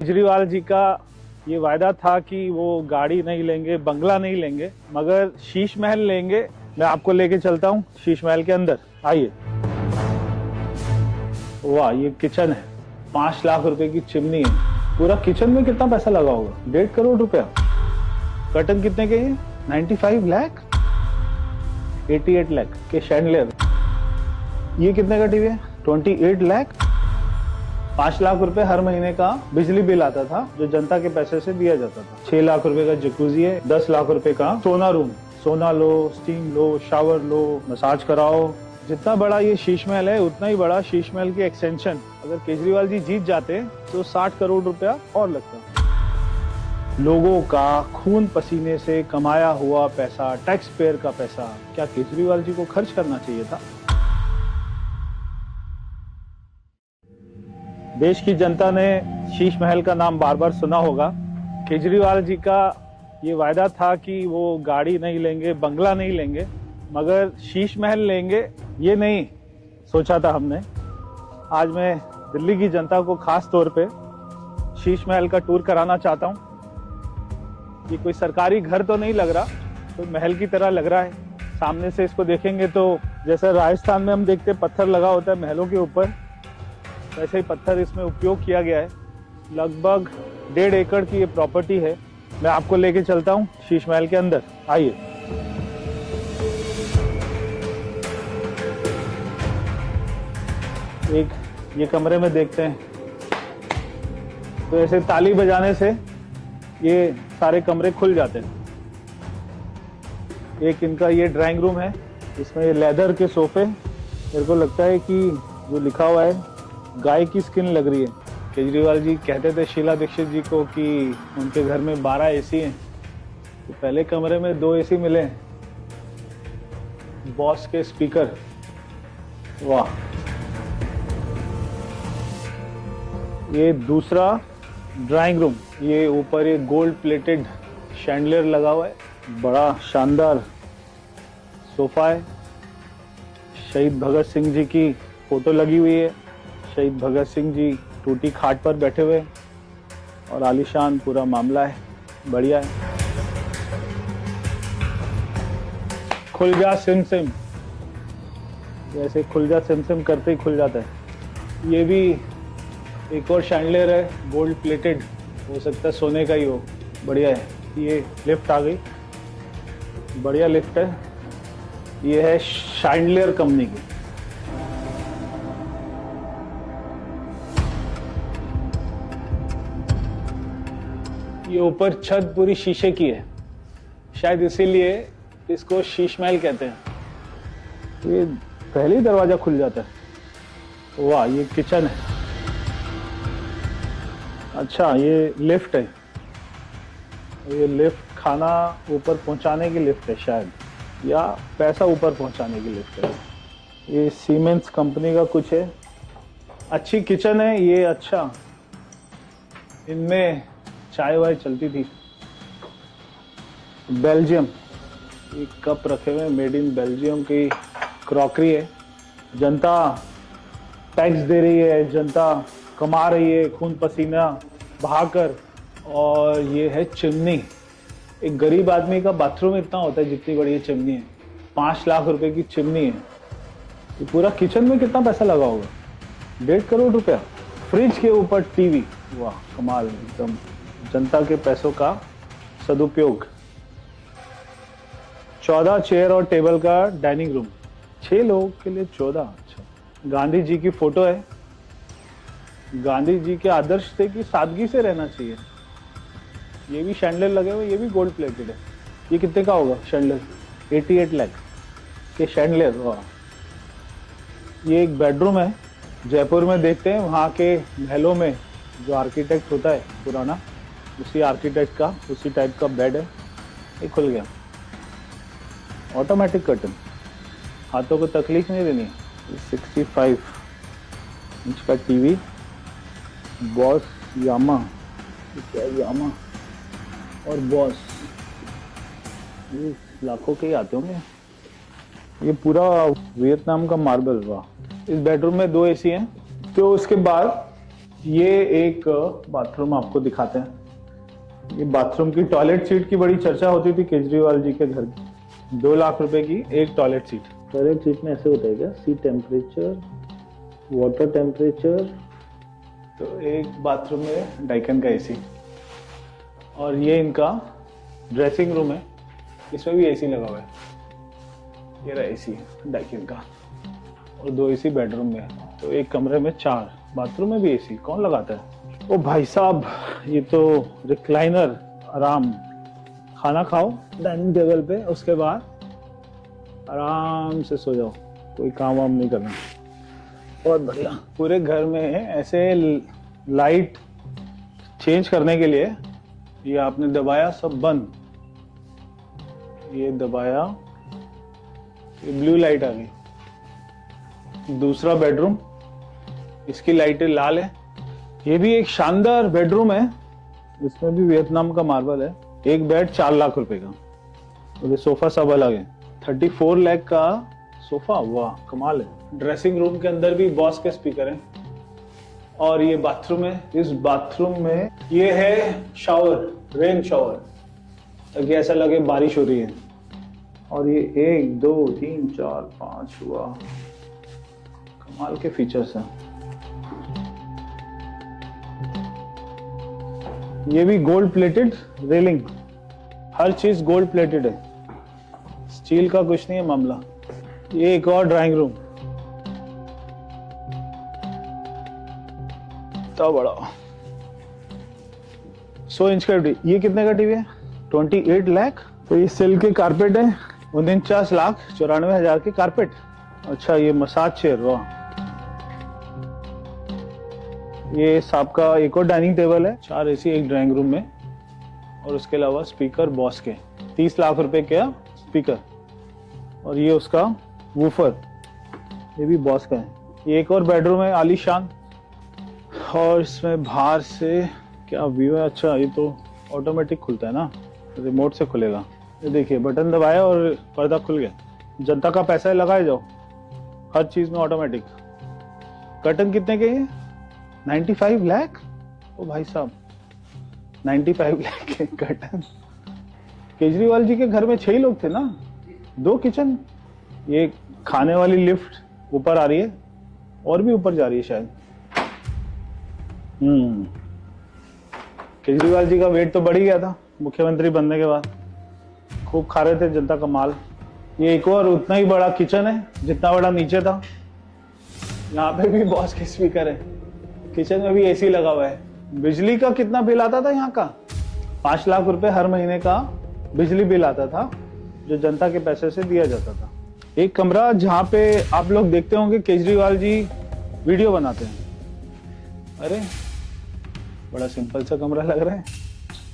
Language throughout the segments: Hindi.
केजरीवाल जी का ये वायदा था कि वो गाड़ी नहीं लेंगे, बंगला नहीं लेंगे, मगर शीश महल लेंगे। मैं आपको लेके चलता हूँ शीश महल के अंदर, आइए। वाह, ये किचन है, 5 लाख रुपए की चिमनी है। पूरा किचन में कितना पैसा लगा होगा? 1.5 करोड़ रुपया। कर्टन कितने के हैं? 95 लाख, 88 लाख के शैंडलियर। ये कितने का टीवी है? 28 लाख। 5 लाख रुपए हर महीने का बिजली बिल आता था, जो जनता के पैसे से दिया जाता था। 6 लाख रुपए का जकूजी है, 10 लाख रुपए का सोना रूम। सोना लो, स्टीम लो, शावर लो, मसाज कराओ। जितना बड़ा ये शीश महल है, उतना ही बड़ा शीश महल की एक्सटेंशन। अगर केजरीवाल जी जीत जाते तो 60 करोड़ रुपया और लगता। लोगों का खून पसीने से कमाया हुआ पैसा, टैक्स पेयर का पैसा, क्या केजरीवाल जी को खर्च करना चाहिए था? देश की जनता ने शीश महल का नाम बार बार सुना होगा। केजरीवाल जी का ये वायदा था कि वो गाड़ी नहीं लेंगे, बंगला नहीं लेंगे, मगर शीश महल लेंगे, ये नहीं सोचा था हमने। आज मैं दिल्ली की जनता को खास तौर पे शीश महल का टूर कराना चाहता हूँ। ये कोई सरकारी घर तो नहीं लग रहा, तो महल की तरह लग रहा है। सामने से इसको देखेंगे तो जैसे राजस्थान में हम देखते पत्थर लगा होता है महलों के ऊपर, वैसे ही पत्थर इसमें उपयोग किया गया है। लगभग 1.5 एकड़ की ये प्रॉपर्टी है। मैं आपको लेके चलता हूँ शीश महल के अंदर, आइए। एक ये कमरे में देखते हैं, तो ऐसे ताली बजाने से ये सारे कमरे खुल जाते हैं। एक इनका ये ड्राइंग रूम है, इसमें ये लेदर के सोफे। मेरे को लगता है कि जो लिखा हुआ है गाय की स्किन लग रही है। केजरीवाल जी कहते थे शीला दीक्षित जी को कि उनके घर में 12 एसी हैं, तो पहले कमरे में 2 एसी मिले। बॉस के स्पीकर, वाह। ये दूसरा ड्राइंग रूम, ये ऊपर ये गोल्ड प्लेटेड शैंडलियर लगा हुआ है, बड़ा शानदार सोफा है। शहीद भगत सिंह जी की फोटो लगी हुई है। शहीद भगत सिंह जी टूटी खाट पर बैठे हुए और आलीशान पूरा मामला है, बढ़िया है। खुल जा सिम सिम, जैसे खुल जा सिम सिम करते ही खुल जाता है। ये भी एक और शैंडलियर है, गोल्ड प्लेटेड, हो सकता है सोने का ही हो, बढ़िया है। ये लिफ्ट आ गई, बढ़िया लिफ्ट है। ये है शैंडलियर कंपनी की। ये ऊपर छत पूरी शीशे की है, शायद इसीलिए इसको शीश महल कहते हैं। ये पहले ही दरवाजा खुल जाता है। वाह, ये किचन है। अच्छा, ये लिफ्ट है। ये लिफ्ट खाना ऊपर पहुंचाने की लिफ्ट है शायद, या पैसा ऊपर पहुंचाने की लिफ्ट है। ये सीमेंस कंपनी का कुछ है। अच्छी किचन है ये। अच्छा, इनमें चाय वाय चलती थी। बेल्जियम, ये कप रखे हुए, मेड इन बेल्जियम की क्रॉकरी है। जनता टैक्स दे रही है, जनता कमा रही है खून पसीना बहाकर। और ये है चिमनी। एक गरीब आदमी का बाथरूम इतना होता है जितनी बड़ी ये चिमनी है। 5 लाख रुपए की चिमनी है। ये पूरा किचन में कितना पैसा लगा होगा? 1.5 करोड़ रुपया। फ्रिज के ऊपर टीवी, वाह कमाल, एकदम जनता के पैसों का सदुपयोग। 14 चेयर और टेबल का डाइनिंग रूम, 6 लोगों के लिए 14। अच्छा, गांधी जी की फोटो है। गांधी जी के आदर्श थे कि सादगी से रहना चाहिए। ये भी शैंडलियर लगे हुए, ये भी गोल्ड प्लेटेड है। ये कितने का होगा शैंडलियर? 88 लाख के शैंडलियर, वाह। ये एक बेडरूम है, जयपुर में देखते हैं वहाँ के महलों में जो आर्किटेक्ट होता है पुराना, उसी आर्किटेक्ट का उसी टाइप का बेड है। ये खुल गया, ऑटोमेटिक कर्टन, हाथों को तकलीफ नहीं देनी। 65 इंच का टीवी, बॉस यामा, क्या यामा और बॉस, ये लाखों के ही आते होंगे। ये पूरा वियतनाम का मार्बल, वाह। इस बेडरूम में 2 एसी हैं। तो उसके बाद ये एक बाथरूम आपको दिखाते हैं। ये बाथरूम की टॉयलेट सीट की बड़ी चर्चा होती थी केजरीवाल जी के घर की। 2 लाख रुपए की एक टॉयलेट सीट। टॉयलेट सीट में ऐसे होता है क्या? सी टेम्परेचर, वाटर टेम्परेचर। तो एक बाथरूम में डाइकन का एसी, और ये इनका ड्रेसिंग रूम है, इसमें भी एसी लगा हुआ है। ये रहा एसी डाइकन का, और 2 एसी बेडरूम में। तो एक कमरे में 4, बाथरूम में भी एसी। कौन लगाता है? ओ भाई साहब, ये तो रिक्लाइनर, आराम। खाना खाओ डाइनिंग टेबल पे, उसके बाद आराम से सो जाओ, कोई काम वाम नहीं करना। बहुत बढ़िया। पूरे घर में ऐसे लाइट चेंज करने के लिए ये आपने दबाया, सब बंद। ये दबाया, ये ब्लू लाइट आ गई। दूसरा बेडरूम, इसकी लाइटें लाल है। ये भी एक शानदार बेडरूम है, इसमें भी वियतनाम का मार्बल है। एक बेड 4 लाख रुपए का, और ये सोफा सब अलग है। 34 लाख का सोफा, वाह कमाल है। ड्रेसिंग रूम के अंदर भी बॉस के स्पीकर हैं, और ये बाथरूम है। इस बाथरूम में ये है शावर, रेन शावर, ताकि ऐसा लगे बारिश हो रही है। और ये 1 2 3 4 5 हुआ, कमाल के फीचर्स हैं। ये भी गोल्ड प्लेटेड रेलिंग, हर चीज गोल्ड प्लेटेड है, स्टील का कुछ नहीं है मामला। ये एक और ड्राइंग रूम, तो बड़ा 100 इंच का टीवी। ये कितने का टीवी है? 28 लाख। तो ये सिल्क के कारपेट है, 49,94,000 के कारपेट। अच्छा, ये मसाज चेयर, वाह। ये सांप का एक और डाइनिंग टेबल है, 4 एसी एक ड्राइंग रूम में, और उसके अलावा स्पीकर बॉस के 30 लाख रुपए का स्पीकर। और ये उसका वूफर, ये भी बॉस का है। ये एक और बेडरूम है आलीशान, और इसमें बाहर से क्या व्यू है। अच्छा, ये तो ऑटोमेटिक खुलता है ना, रिमोट से खुलेगा। ये देखिए, बटन दबाया और पर्दा खुल गया। जनता का पैसा लगाए जाओ, हर चीज में ऑटोमेटिक। कर्टन कितने के हैं? 95 लाख। ओ भाई साहब, 95 लाख के कर्टन। केजरीवाल जी के घर में 6 ही लोग थे ना, 2 किचन। ये खाने वाली लिफ्ट ऊपर आ रही है, और भी ऊपर जा रही है शायद। केजरीवाल जी का वेट तो बढ़ ही गया था मुख्यमंत्री बनने के बाद, खूब खा रहे थे जनता का माल। ये एक और उतना ही बड़ा किचन है जितना बड़ा नीचे था। यहाँ पे भी बॉस के स्पीकर है, किचन में भी एसी लगा हुआ है। बिजली का कितना बिल आता था यहाँ का? 5 लाख रुपए हर महीने का बिजली बिल आता था, जो जनता के पैसे से दिया जाता था। एक कमरा जहाँ पे आप लोग देखते होंगे केजरीवाल जी वीडियो बनाते हैं। अरे बड़ा सिंपल सा कमरा लग रहा है।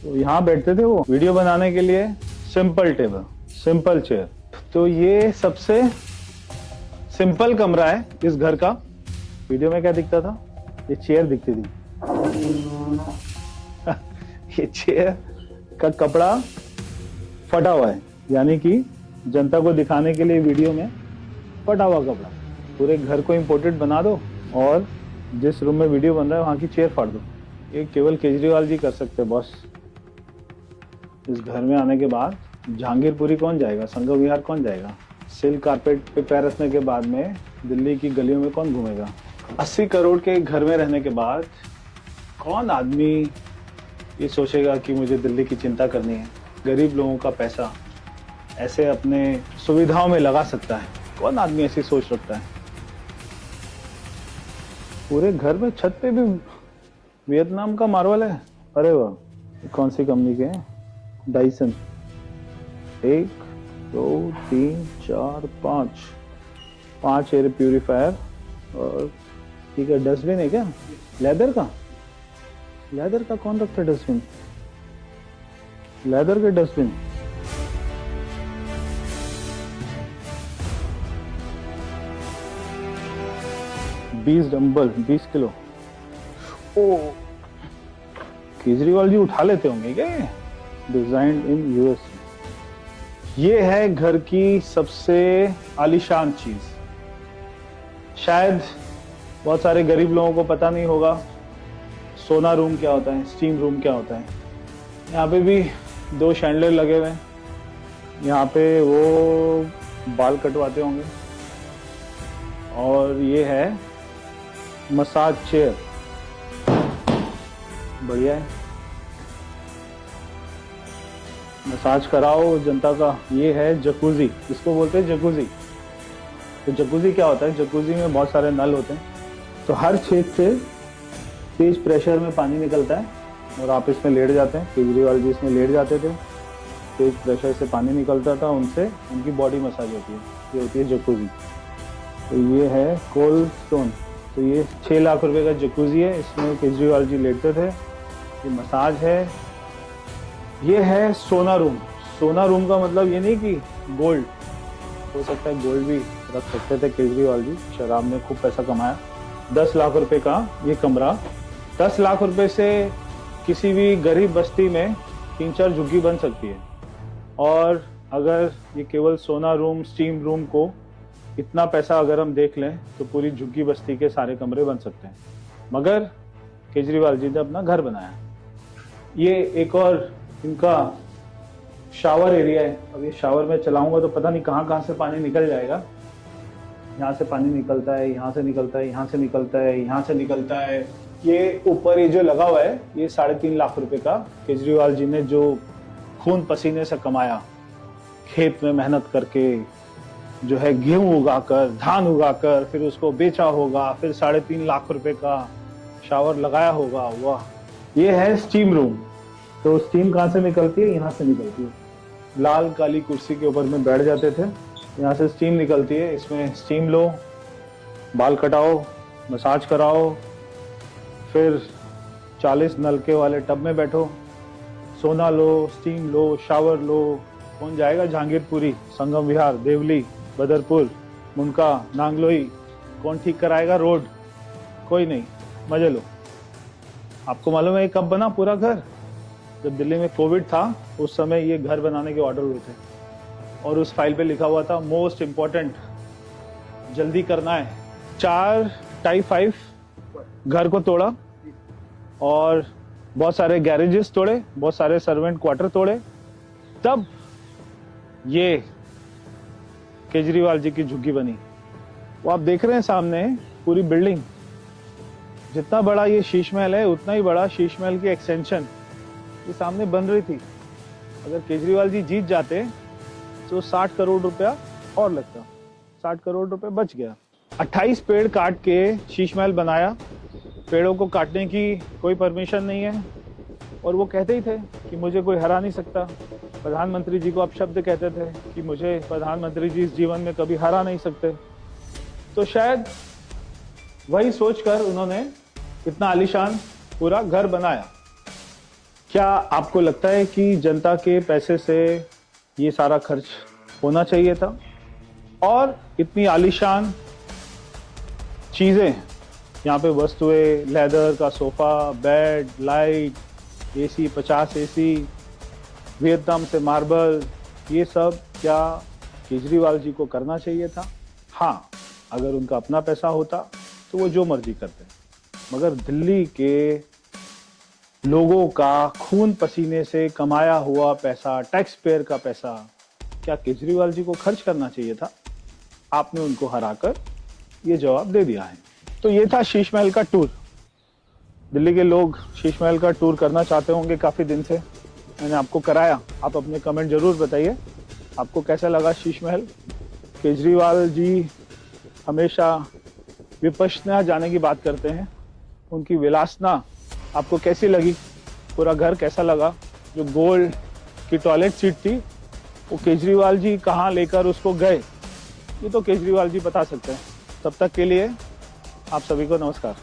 तो यहाँ बैठते थे वो वीडियो बनाने के लिए। Simple table, simple chair. तो ये सबसे सिंपल कमरा है इस घर का। वीडियो में क्या दिखता था? ये चेयर दिखती थी। ये चेयर का कपड़ा फटा हुआ है, यानी कि जनता को दिखाने के लिए वीडियो में फटा हुआ कपड़ा। पूरे घर को इम्पोर्टेड बना दो, और जिस रूम में वीडियो बन रहा है वहां की चेयर फाड़ दो। ये केवल केजरीवाल जी कर सकते हैं बॉस। इस घर में आने के बाद जहांगीरपुरी कौन जाएगा, संघ विहार कौन जाएगा? सिल्क कारपेट पे पैर रखने के बाद में दिल्ली की गलियों में कौन घूमेगा? 80 करोड़ के घर में रहने के बाद कौन आदमी ये सोचेगा कि मुझे दिल्ली की चिंता करनी है? गरीब लोगों का पैसा ऐसे अपने सुविधाओं में लगा सकता है? कौन आदमी ऐसी सोच रखता है? पूरे घर में छत पे भी वियतनाम का मार्बल है। अरे वाह, कौन सी कंपनी के हैं? डाइसन। 1 2 3 4 5 air purifier. और ठीक है, डस्टबिन है क्या? लेदर का? लेदर का कौन रखता है डस्टबिन? लेदर के डस्टबिन। बीस डंबल 20 किलो। ओ, केजरीवाल जी उठा लेते होंगे क्या? Designed in US. ये है घर की सबसे आलीशान चीज। शायद बहुत सारे गरीब लोगों को पता नहीं होगा, सोना रूम क्या होता है, स्टीम रूम क्या होता है। यहाँ पे भी 2 शैंडलर लगे हुए हैं। यहाँ पे वो बाल कटवाते होंगे। और ये है मसाज चेयर, बढ़िया है, मसाज कराओ जनता का। ये है जकूजी, इसको बोलते हैं जकूजी। तो जकूजी क्या होता है, जकूजी में बहुत सारे नल होते हैं, तो हर छेद से तेज प्रेशर में पानी निकलता है और आप इसमें लेट जाते हैं। केजरीवाल जी इसमें लेट जाते थे, तेज प्रेशर से पानी निकलता था, उनसे उनकी बॉडी मसाज होती है। ये होती है जकूजी। तो ये है कोल्ड स्टोन। तो ये 6 लाख रुपए का जकूजी है, इसमें केजरीवाल जी लेटते थे। ये मसाज है। ये है सोना रूम। सोना रूम का मतलब ये नहीं कि गोल्ड, हो सकता है गोल्ड भी रख सकते थे केजरीवाल जी, शराब में खूब पैसा कमाया। 10 लाख रुपए का ये कमरा। 10 लाख रुपए से किसी भी गरीब बस्ती में 3-4 झुग्गी बन सकती है। और अगर ये केवल सोना रूम, स्टीम रूम को इतना पैसा अगर हम देख लें तो पूरी झुग्गी बस्ती के सारे कमरे बन सकते हैं। मगर केजरीवाल जी ने अपना घर बनाया। ये एक और इनका शावर एरिया है। अब ये शावर में चलाऊंगा तो पता नहीं कहाँ से पानी निकल जाएगा। यहाँ से पानी निकलता है, यहाँ से निकलता है, यहाँ से निकलता है, यहाँ से निकलता है। ये ऊपर ये जो लगा हुआ है ये 3.5 लाख रुपए का केजरीवाल जी ने जो खून पसीने से कमाया, खेत में मेहनत करके जो है गेहूं उगाकर, धान उगाकर, फिर उसको बेचा होगा, फिर 3.5 लाख रुपए का शावर लगाया होगा। वाह। ये है स्टीम रूम। तो स्टीम कहाँ से निकलती है, यहाँ से निकलती है। लाल काली कुर्सी के ऊपर में बैठ जाते थे, यहाँ से स्टीम निकलती है। इसमें स्टीम लो, बाल कटाओ, मसाज कराओ, फिर 40 नलके वाले टब में बैठो, सोना लो, स्टीम लो, शावर लो। कौन जाएगा जहांगीरपुरी, संगम विहार, देवली, बदरपुर, मुनका, नांगलोई? कौन ठीक कराएगा रोड? कोई नहीं, मजे लो। आपको मालूम है ये कब बना पूरा घर? जब दिल्ली में कोविड था उस समय ये घर बनाने के ऑर्डर हुए थे और उस फाइल पे लिखा हुआ था मोस्ट इम्पोर्टेंट, जल्दी करना है। 4 टाइप 5 घर को तोड़ा और बहुत सारे गैरेजेस तोड़े, बहुत सारे सर्वेंट क्वार्टर तोड़े, तब ये केजरीवाल जी की झुग्गी बनी। वो आप देख रहे हैं सामने पूरी बिल्डिंग। जितना बड़ा ये शीश महल है उतना ही बड़ा शीश महल की एक्सटेंशन ये सामने बन रही थी। अगर केजरीवाल जी जीत जाते तो 60 करोड़ रुपया और लगता, 60 करोड़ रुपए बच गया। 28 पेड़ काट के शीश महल बनाया। पेड़ों को काटने की कोई परमिशन नहीं है और वो कहते ही थे कि मुझे कोई हरा नहीं सकता। प्रधानमंत्री जी को अपशब्द कहते थे कि मुझे प्रधानमंत्री जी इस जीवन में कभी हरा नहीं सकते। तो शायद वही सोचकर उन्होंने इतना आलीशान पूरा घर बनाया। क्या आपको लगता है कि जनता के पैसे से ये सारा खर्च होना चाहिए था? और इतनी आलीशान चीजें, यहाँ पे वस्तुएं, लेदर का sofa, bed, light, AC, 50 AC, Vietnam से मार्बल, ये सब क्या केजरीवाल जी को करना चाहिए था? हाँ, अगर उनका अपना पैसा होता तो वो जो मर्जी करते। मगर दिल्ली के लोगों का खून पसीने से कमाया हुआ पैसा, टैक्स पेयर का पैसा, क्या केजरीवाल जी को खर्च करना चाहिए था? आपने उनको हराकर ये जवाब दे दिया है। तो ये था शीश महल का टूर। दिल्ली के लोग शीश महल का टूर करना चाहते होंगे काफी दिन से, मैंने आपको कराया। आप अपने कमेंट जरूर बताइए आपको कैसा लगा शीश महल। केजरीवाल जी हमेशा विपश्यना जाने की बात करते हैं, उनकी विलासना आपको कैसी लगी? पूरा घर कैसा लगा? जो गोल्ड की टॉयलेट सीट थी वो केजरीवाल जी कहाँ लेकर उसको गए, ये तो केजरीवाल जी बता सकते हैं। तब तक के लिए आप सभी को नमस्कार।